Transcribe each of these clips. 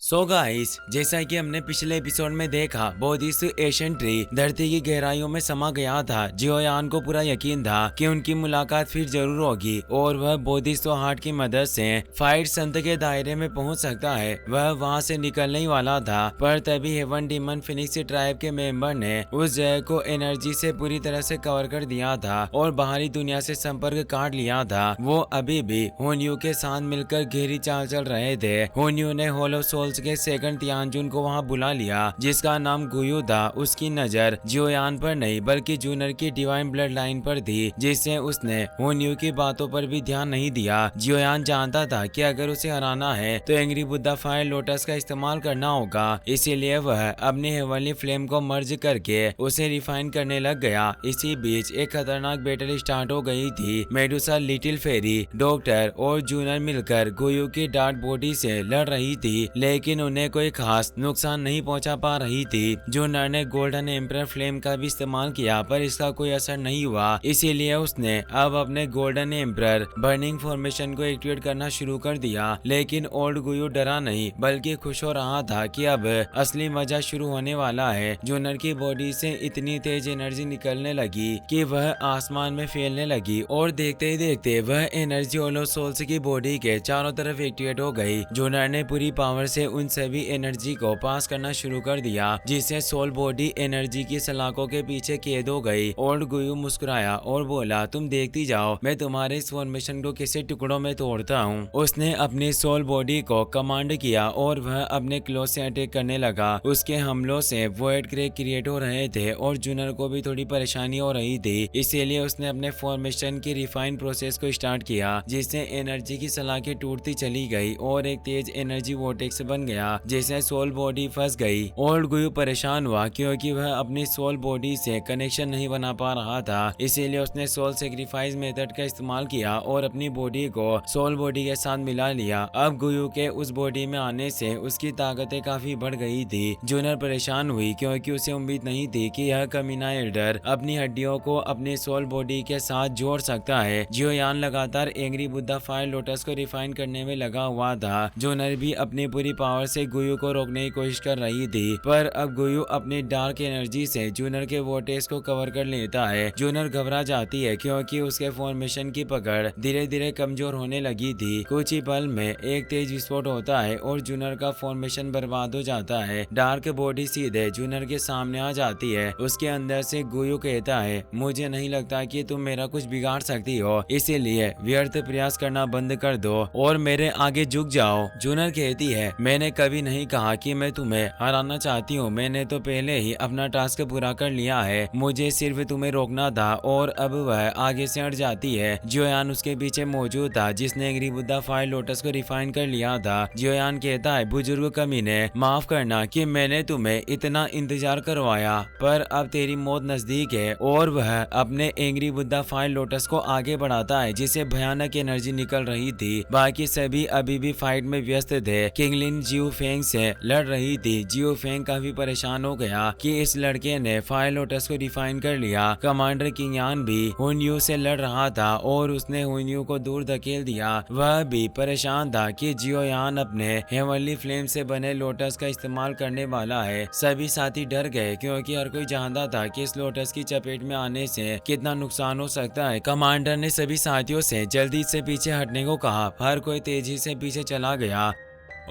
So guys, जैसा कि हमने पिछले एपिसोड में देखा, बोधिसत्व एशियन ट्री धरती की गहराइयों में समा गया था। जियोयान को पूरा यकीन था कि उनकी मुलाकात फिर जरूर होगी और वह बोधिसत्व हार्ट की मदद से फाइट संत के दायरे में पहुंच सकता है। वह वहां से निकलने ही वाला था, पर तभी हेवन डीमन फिनिक्स ट्राइब के मेंबर ने उस जगह को एनर्जी से पूरी तरह से कवर कर दिया था और बाहरी दुनिया से संपर्क काट लिया था। वो अभी भी होन्यू के साथ मिलकर गहरी चाल चल रहे थे। होन्यू ने होलो सोल्स के सेकंड तियानजुन को वहां बुला लिया, जिसका नाम गुयू था। उसकी नजर जियोयान पर नहीं बल्कि जूनर की डिवाइन ब्लड लाइन पर थी, जिससे उसने होन्यू की बातों पर भी ध्यान नहीं दिया। जियोयान जानता था कि अगर उसे हराना है तो एंग्री बुद्धा फायर लोटस का इस्तेमाल करना होगा, इसीलिए वह अपनी हेवनली फ्लेम को मर्ज करके उसे रिफाइन करने लग गया। इसी बीच एक खतरनाक बैटल स्टार्ट हो गई थी। मेडुसा, लिटिल फेरी, डॉक्टर और जूनर मिलकर गुयू की डार्क बॉडी से लड़ रही थी, लेकिन उन्हें कोई खास नुकसान नहीं पहुंचा पा रही थी। जूनर ने गोल्डन एम्पर फ्लेम का भी इस्तेमाल किया, पर इसका कोई असर नहीं हुआ, इसीलिए उसने अब अपने गोल्डन एम्पर बर्निंग फॉर्मेशन को एक्टिवेट करना शुरू कर दिया। लेकिन ओल्ड गुयू डरा नहीं बल्कि खुश हो रहा था कि अब असली मजा शुरू होने वाला है। जूनर की बॉडी से इतनी तेज एनर्जी निकलने लगी कि वह आसमान में फैलने लगी और देखते ही देखते वह एनर्जी ओलो सोल्स की बॉडी के चारों तरफ एक्टिवेट हो गई। जूनर ने पूरी पावर से उन सभी एनर्जी को पास करना शुरू कर दिया, जिससे सोल बॉडी एनर्जी की सलाखों के पीछे कैद हो गई। ओल्ड गुयू मुस्कुराया और बोला, तुम देखती जाओ मैं तुम्हारे इस फॉर्मेशन को किसी टुकड़ों में तोड़ता हूँ। उसने अपनी सोल बॉडी को कमांड किया और वह अपने क्लोज से अटैक करने लगा। उसके हमलों से वॉइड क्रैक क्रिएट हो रहे थे और जूनर को भी थोड़ी परेशानी हो रही थी, इसीलिए उसने अपने फॉर्मेशन की रिफाइन प्रोसेस को स्टार्ट किया, जिससे एनर्जी की सलाखें टूटती चली गई और एक तेज एनर्जी वोर्टेक्स बन गया, जिससे सोल बॉडी फंस गई। ओल्ड गुयू परेशान हुआ क्योंकि वह अपनी सोल बॉडी से कनेक्शन नहीं बना पा रहा था, इसीलिए उसने सोल सेक्रीफाइस मेथड का इस्तेमाल किया और अपनी बॉडी को सोल बॉडी के साथ मिला लिया। अब गुयू के उस बॉडी में आने से उसकी ताकतें काफी बढ़ गई थी। जूनर परेशान हुई क्योंकि उसे उम्मीद नहीं थी कि यह कमीना एल्डर अपनी हड्डियों को अपनी सोल बॉडी के साथ जोड़ सकता है। जियोयान लगातार एंग्री बुद्धा फायर लोटस को रिफाइन करने में लगा हुआ था। जूनर भी अपनी पूरी पावर से गुयू को रोकने की कोशिश कर रही थी, पर अब गुयू अपनी डार्क एनर्जी से जूनर के वोटेस को कवर कर लेता है। जूनर घबरा जाती है क्योंकि उसके फॉर्मेशन की पकड़ धीरे धीरे कमजोर होने लगी थी। कुछ ही पल में एक तेज विस्फोट होता है और जूनर का फॉर्मेशन बर्बाद हो जाता है। डार्क बॉडी सीधे जूनर के सामने आ जाती है। उसके अंदर से गुयू कहता है, मुझे नहीं लगता कि तुम मेरा कुछ बिगाड़ सकती हो, इसीलिए व्यर्थ प्रयास करना बंद कर दो और मेरे आगे झुक जाओ। जूनर कहती है, मैंने कभी नहीं कहा कि मैं तुम्हें हराना चाहती हूँ, मैंने तो पहले ही अपना टास्क पूरा कर लिया है, मुझे सिर्फ तुम्हें रोकना था। और अब वह आगे से हट जाती है। जियोयान उसके पीछे मौजूद था, जिसने एंग्री बुद्धा फायर लोटस को रिफाइन कर लिया था। जियोयान कहता है, बुजुर्ग कमीने, माफ करना कि मैंने तुम्हें इतना इंतजार करवाया, पर अब तेरी मौत नजदीक है। और वह अपने एंग्री बुद्धा फायर लोटस को आगे बढ़ाता है, जिसे भयानक एनर्जी निकल रही थी। बाकी सभी अभी भी फाइट में व्यस्त थे। किंगलिन जियो फेंग से लड़ रही थी। जियो फेंग काफी परेशान हो गया कि इस लड़के ने फायर लोटस को रिफाइन कर लिया। कमांडर किंगयान भी हुनयू से लड़ रहा था और उसने हुनयू को दूर धकेल दिया। वह भी परेशान था कि जियोयान अपने हेवनली फ्लेम से बने लोटस का इस्तेमाल करने वाला है। सभी साथी डर गए क्योंकि हर कोई जानता था कि इस लोटस की चपेट में आने से कितना नुकसान हो सकता है। कमांडर ने सभी साथियों से जल्दी से पीछे हटने को कहा। हर कोई तेजी से पीछे चला गया।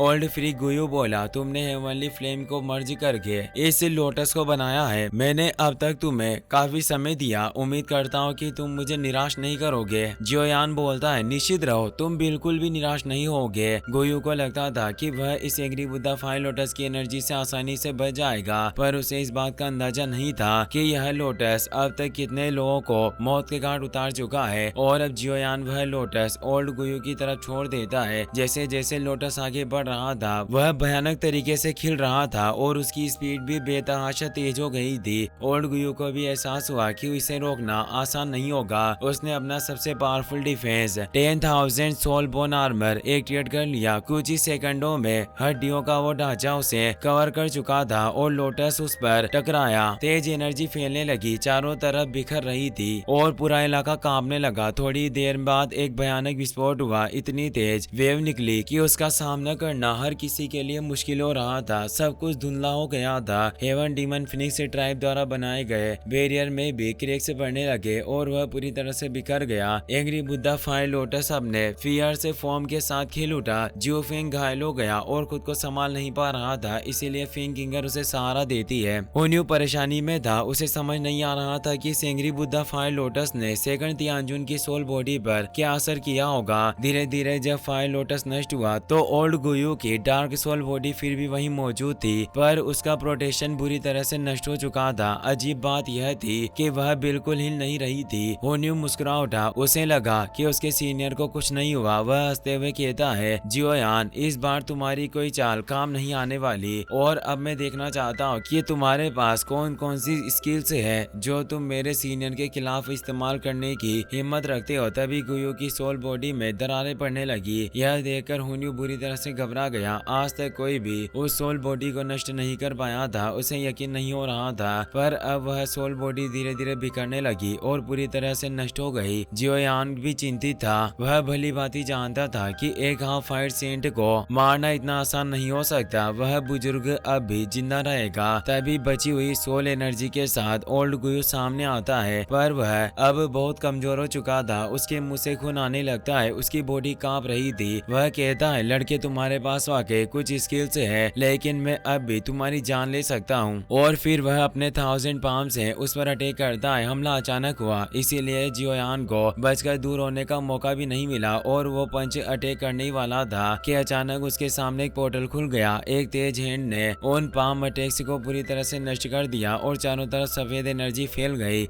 ओल्ड फ्री गुयू बोला, तुमने हेवनली फ्लेम को मर्ज करके इस लोटस को बनाया है। मैंने अब तक तुम्हें काफी समय दिया, उम्मीद करता हूँ कि तुम मुझे निराश नहीं करोगे। जियोयान बोलता है, निश्चित रहो, तुम बिल्कुल भी निराश नहीं होगे। गुयू को लगता था कि वह इस एंग्री बुद्धा फायर लोटस की एनर्जी से आसानी से बच जाएगा, पर उसे इस बात का अंदाजा नहीं था कि यह लोटस अब तक कितने लोगों को मौत के घाट उतार चुका है। और अब जियोयान वह लोटस ओल्ड गुयू की तरफ छोड़ देता है। जैसे जैसे लोटस आगे बढ़ रहा था, वह भयानक तरीके से खिल रहा था और उसकी स्पीड भी बेतहाशा तेज हो गई थी। ओल्ड गुयू को भी एहसास हुआ कि इसे रोकना आसान नहीं होगा। उसने अपना सबसे powerful defence 10,000 soul bone armour activate कर लिया। कुछ ही सेकंडों में हड्डियों का वो ढांचा उसे कवर कर चुका था और लोटस उस पर टकराया। तेज एनर्जी फैलने लगी, चारों तरफ बिखर रही थी और पूरा इलाका कांपने लगा। थोड़ी देर बाद एक भयानक विस्फोट हुआ। इतनी तेज वेव निकली कि उसका सामना करना करना हर किसी के लिए मुश्किल हो रहा था। सब कुछ धुंधला हो गया था। हेवन डीमन फिनिक्स ट्राइब द्वारा बनाए गए बैरियर में भी क्रैक्स पड़ने लगे और वह पूरी तरह से बिखर गया। एंग्री बुद्धा फायर लोटस अपने फियर से फॉर्म के साथ खिल उठा। जियो फिंग घायल हो गया और खुद को संभाल नहीं पा रहा था, इसीलिए फिंग किंगर उसे सहारा देती है। हुन्यू परेशानी में था। उसे समझ नहीं आ रहा था कि एंग्री बुद्धा फायर लोटस ने सेकंड तियानजुन की सोल बॉडी पर क्या असर किया होगा। धीरे धीरे जब फायर लोटस नष्ट हुआ तो ओल्ड गुयू की डार्क सोल बॉडी फिर भी वहीं मौजूद थी, पर उसका प्रोटेक्शन बुरी तरह से नष्ट हो चुका था। अजीब बात यह थी कि वह बिल्कुल हिल नहीं रही थी। होन्यू मुस्कुरा उठा। उसे लगा कि उसके सीनियर को कुछ नहीं हुआ। वह हंसते हुए कहता है, जियोयान, इस बार तुम्हारी कोई चाल काम नहीं आने वाली और अब मैं देखना चाहता हूँ कि तुम्हारे पास कौन कौन सी स्किल्स है जो तुम मेरे सीनियर के खिलाफ इस्तेमाल करने की हिम्मत रखते हो। तभी गुयू की सोल बॉडी में दरारें पड़ने लगी। यह देखकर होन्यू बुरी तरह से घबरा गया। आज तक कोई भी उस सोल बॉडी को नष्ट नहीं कर पाया था। उसे यकीन नहीं हो रहा था, पर अब वह सोल बॉडी धीरे धीरे बिखरने लगी और पूरी तरह से नष्ट हो गई। जियोयान भी चिंतित था। वह भली भांति जानता था कि एक हाफ फायर सेंट को मारना इतना आसान नहीं हो सकता। वह बुजुर्ग अब भी जिंदा रहेगा। तभी बची हुई सोल एनर्जी के साथ ओल्ड गुयू सामने आता है, पर वह अब बहुत कमजोर हो चुका था। उसके मुंह से खून आने लगता है। उसकी बॉडी कांप रही थी। वह कहता है, लड़के, तुम्हारे पास वाकई कुछ स्किल्स है, लेकिन मैं अब भी तुम्हारी जान ले सकता हूँ। और फिर वह अपने 1000 पाम से उस पर अटैक करता है। हमला अचानक हुआ, इसीलिए जियोयान को बचकर दूर होने का मौका भी नहीं मिला और वो पंच अटैक करने ही वाला था कि अचानक उसके सामने एक पोर्टल खुल गया। एक तेज हैंड ने उन पाम अटैक्स को पूरी तरह से नष्ट कर दिया और चारों तरफ सफेद एनर्जी फैल गई।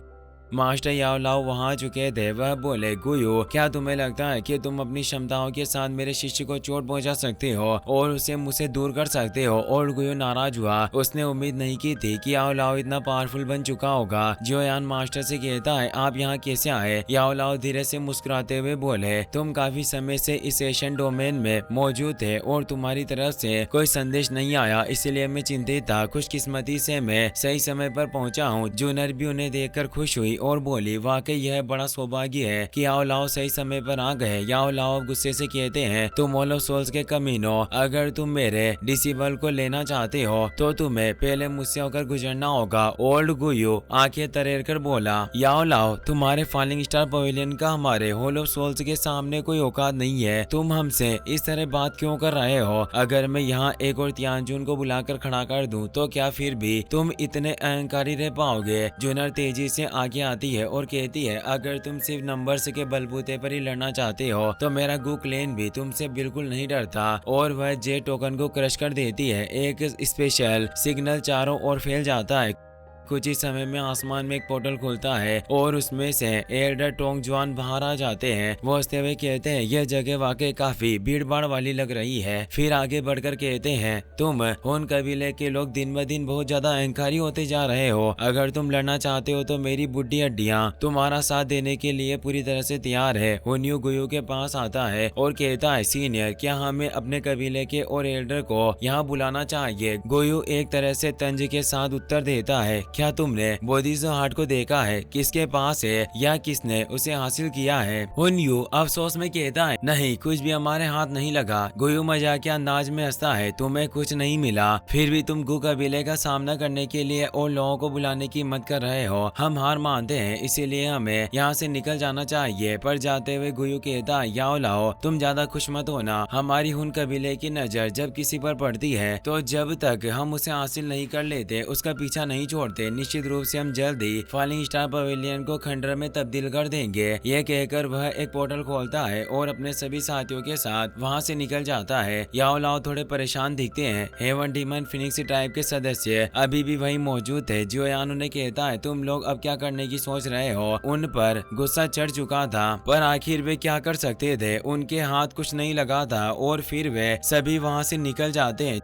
मास्टर याओ लाओ वहां चुके थे। वह बोले, गुयू, क्या तुम्हें लगता है कि तुम अपनी क्षमताओं के साथ मेरे शिष्य को चोट पहुंचा सकते हो और उसे मुझसे दूर कर सकते हो? और गुयू नाराज हुआ। उसने उम्मीद नहीं की थी कि याओ लाओ इतना पावरफुल बन चुका होगा। जियोयान मास्टर से कहता है, आप यहाँ कैसे आए? याओ लाओ धीरे से मुस्कुराते हुए बोले, तुम काफी समय से इस एशियन डोमेन में मौजूद थे और तुम्हारी तरफ से कोई संदेश नहीं आया, इसलिए मैं चिंतित था। खुशकिस्मती से मैं सही समय पर पहुंचा हूँ। जूनर भी उन्हें देखकर खुश हुई और बोली, वाकई यह बड़ा सौभाग्य है कि याओ लाओ सही समय पर आ गए। याओ लाओ गुस्से से कहते हैं, तुम ऑल ऑफ सोल्स के कमीनो, अगर तुम मेरे डिसेबल को लेना चाहते हो तो तुम्हें पहले मुझसे होकर गुजरना होगा। ओल्ड गुयू आंखें तरेर कर बोला, याओ लाओ, तुम्हारे फॉलिंग स्टार पवेलियन का हमारे ऑल ऑफ सोल्स के सामने कोई औकात नहीं है। तुम हमसे इस तरह बात क्यों कर रहे हो? अगर मैं यहाँ एक और तियानजुन को बुलाकर खड़ा कर दूं तो क्या फिर भी तुम इतने अहंकारी रह पाओगे? जूनर तेजी से आगे आती है और कहती है, अगर तुम सिर्फ नंबर्स के बलबूते पर ही लड़ना चाहते हो तो मेरा गु क्लेन भी तुमसे बिल्कुल नहीं डरता। और वह जे टोकन को क्रश कर देती है। एक स्पेशल सिग्नल चारों ओर फैल जाता है। कुछ ही समय में आसमान में एक पोर्टल खुलता है और उसमें से एल्डर टोंग जुआन बाहर आ जाते हैं। वो हंसते हुए कहते हैं, यह जगह वाकई काफी भीड़ भाड़ वाली लग रही है। फिर आगे बढ़कर कहते हैं, तुम उन कबीले के लोग दिन ब दिन बहुत ज्यादा अहंकारी होते जा रहे हो। अगर तुम लड़ना चाहते हो तो मेरी बुढ़ी हड्डियां तुम्हारा साथ देने के लिए पूरी तरह से तैयार है। होन्यू गुयू के पास आता है और कहता है, सीनियर, क्या हमें अपने कबीले के और एल्डर को यहाँ बुलाना चाहिए? गुयू एक तरह से तंज के साथ उत्तर देता है, क्या तुमने बोधिसो हार्ट को देखा है? किसके पास है या किसने उसे हासिल किया है? हुन्यू अफसोस में कहता है, नहीं, कुछ भी हमारे हाथ नहीं लगा। गुयू मजाकिया अंदाज में हंसता है, तुम्हें कुछ नहीं मिला, फिर भी तुम गु कबीले का सामना करने के लिए और लोगों को बुलाने की हिम्मत कर रहे हो। हम हार मानते हैं, इसीलिए हमें यहाँ से निकल जाना चाहिए। पर जाते हुए गुयू कहता है, याओ लाओ, तुम ज्यादा खुश मत होना। हमारी हुन कबीले की नजर जब किसी पर पड़ती है तो जब तक हम उसे हासिल नहीं कर लेते उसका पीछा नहीं छोड़ते। निश्चित रूप से हम जल्दी फॉलिंग स्टार पवेलियन को खंडर में तब्दील कर देंगे। यह कहकर वह एक पोर्टल खोलता है और अपने सभी साथियों के साथ वहां से निकल जाता है। याओ लाओ थोड़े परेशान दिखते हैं। हेवन डीमन फिनिक्स ट्राइब के सदस्य अभी भी वहीं मौजूद थे। जियोयान उन्हें कहता है, तुम लोग अब क्या करने की सोच रहे हो? उन पर गुस्सा चढ़ चुका था, पर आखिर वे क्या कर सकते थे? उनके हाथ कुछ नहीं लगा था और फिर वे सभी वहां से निकल जाते हैं।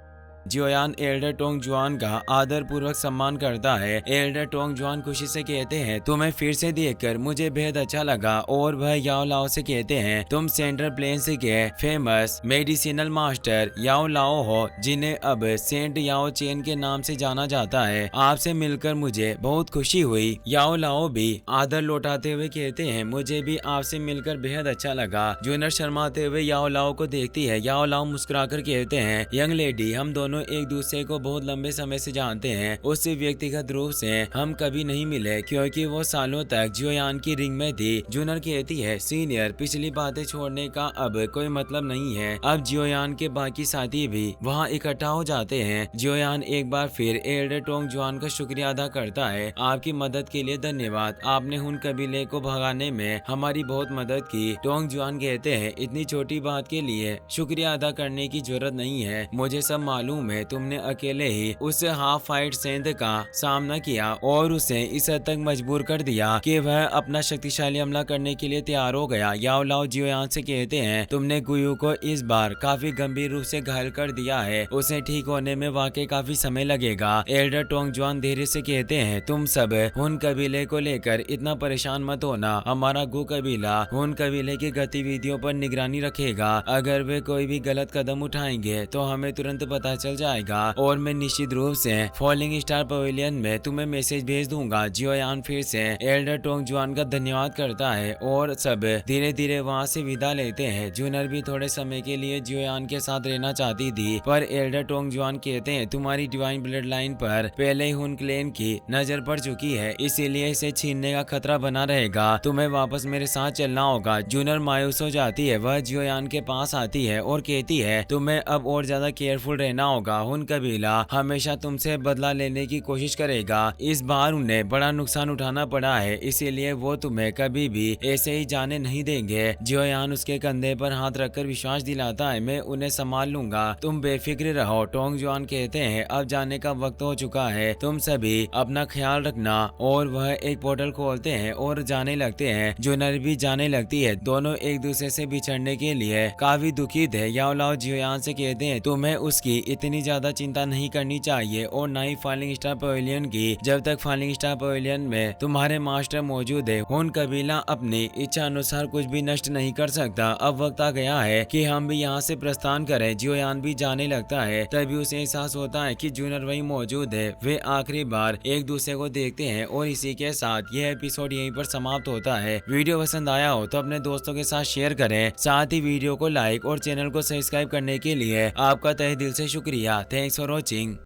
जियोयान एल्डर टोंग जुआन का आदर पूर्वक सम्मान करता है। एल्डर टोंग जुआन खुशी से कहते हैं, तुम्हें फिर से देखकर मुझे बेहद अच्छा लगा। और वह याओ लाओ से कहते हैं, तुम सेंट्रल प्लेन्स के फेमस मेडिसिनल मास्टर याओ लाओ हो, जिन्हें अब सेंट याओ चेन के नाम से जाना जाता है। आपसे मिलकर मुझे बहुत खुशी हुई। याओ लाओ भी आदर लौटाते हुए कहते हैं, मुझे भी आपसे मिलकर बेहद अच्छा लगा। जूनर शर्माते हुए याओ लाओ को देखती है। याओ लाओ मुस्कुराकर कहते हैं, यंग लेडी, हम दोनों एक दूसरे को बहुत लंबे समय से जानते हैं। उस व्यक्तिगत रूप से हम कभी नहीं मिले क्योंकि वो सालों तक जियोयान की रिंग में थी। जूनर कहती है, सीनियर, पिछली बातें छोड़ने का अब कोई मतलब नहीं है। अब जियोयान के बाकी साथी भी वहाँ इकट्ठा हो जाते हैं। जियोयान एक बार फिर एल्डर टोंग जुआन का शुक्रिया अदा करता है। आपकी मदद के लिए धन्यवाद। आपने हुन कबीले को भगाने में हमारी बहुत मदद की। टोंग जुआन कहते हैं, इतनी छोटी बात के लिए शुक्रिया अदा करने की जरूरत नहीं है। मुझे सब मालूम है। तुमने अकेले ही उस हाफ फाइट सेंध का सामना किया और उसे इस हद तक मजबूर कर दिया कि वह अपना शक्तिशाली हमला करने के लिए तैयार हो गया। याओ लाओ जियोयान से कहते हैं, तुमने गुयू को इस बार काफी गंभीर रूप से घायल कर दिया है। उसे ठीक होने में वाकई काफी समय लगेगा। एल्डर टोंग जुआन धीरे से कहते हैं, तुम सब हुन कबीले को लेकर इतना परेशान मत होना। हमारा गु कबीला हुन कबीले की गतिविधियों पर निगरानी रखेगा। अगर वे कोई भी गलत कदम उठाएंगे तो हमें तुरंत पता चल जाएगा और मैं निश्चित रूप से फॉलिंग स्टार पवेलियन में तुम्हें मैसेज भेज दूंगा। जियोयान फिर से एल्डर टोंग जुआन का धन्यवाद करता है और सब धीरे धीरे वहाँ से विदा लेते हैं। जूनर भी थोड़े समय के लिए जियोयान के साथ रहना चाहती थी, पर एल्डर टोंग जुआन कहते हैं, तुम्हारी डिवाइन ब्लड लाइन पर पहले ही हुन क्लैन की नजर पड़ चुकी है, इसीलिए इसे छीनने का खतरा बना रहेगा। तुम्हें वापस मेरे साथ चलना होगा। जूनर मायूस हो जाती है। वह जियोयान के पास आती है और कहती है, तुम्हें अब और ज्यादा केयरफुल रहना होगा। हुन कबीला हमेशा तुमसे बदला लेने की कोशिश करेगा। इस बार उन्हें बड़ा नुकसान उठाना पड़ा है, इसीलिए वो तुम्हें कभी भी ऐसे ही जाने नहीं देंगे। जियोयान उसके कंधे पर हाथ रखकर विश्वास दिलाता है, मैं उन्हें संभाल लूंगा, तुम बेफिक्र रहो। टोंग जुआन कहते हैं, अब जाने का वक्त हो चुका है, तुम सभी अपना ख्याल रखना। और वह एक पोर्टल खोलते हैं और जाने लगते हैं। जूनर भी जाने लगती है। दोनों एक दूसरे से बिछड़ने के लिए काफी दुखी थे। याओ लाओ जियोयान से कहते हैं, तुम्हें उसकी इतनी ज्यादा चिंता नहीं करनी चाहिए और न ही फॉलिंग स्टार पवेलियन की। जब तक फॉलिंग स्टार पवेलियन में तुम्हारे मास्टर मौजूद है, हुन कबीला अपनी इच्छा अनुसार कुछ भी नष्ट नहीं कर सकता। अब वक्त आ गया है कि हम भी यहाँ से प्रस्थान करें। जियोयान भी जाने लगता है। तभी उसे एहसास होता है कि जूनर वहीं मौजूद है। वे आखिरी बार एक दूसरे को देखते हैं और इसी के साथ यह एपिसोड यहीं पर समाप्त होता है। वीडियो पसंद आया हो तो अपने दोस्तों के साथ शेयर करें। साथ ही वीडियो को लाइक और चैनल को सब्सक्राइब करने के लिए आपका तहे दिल से शुक्रिया। Thanks for watching.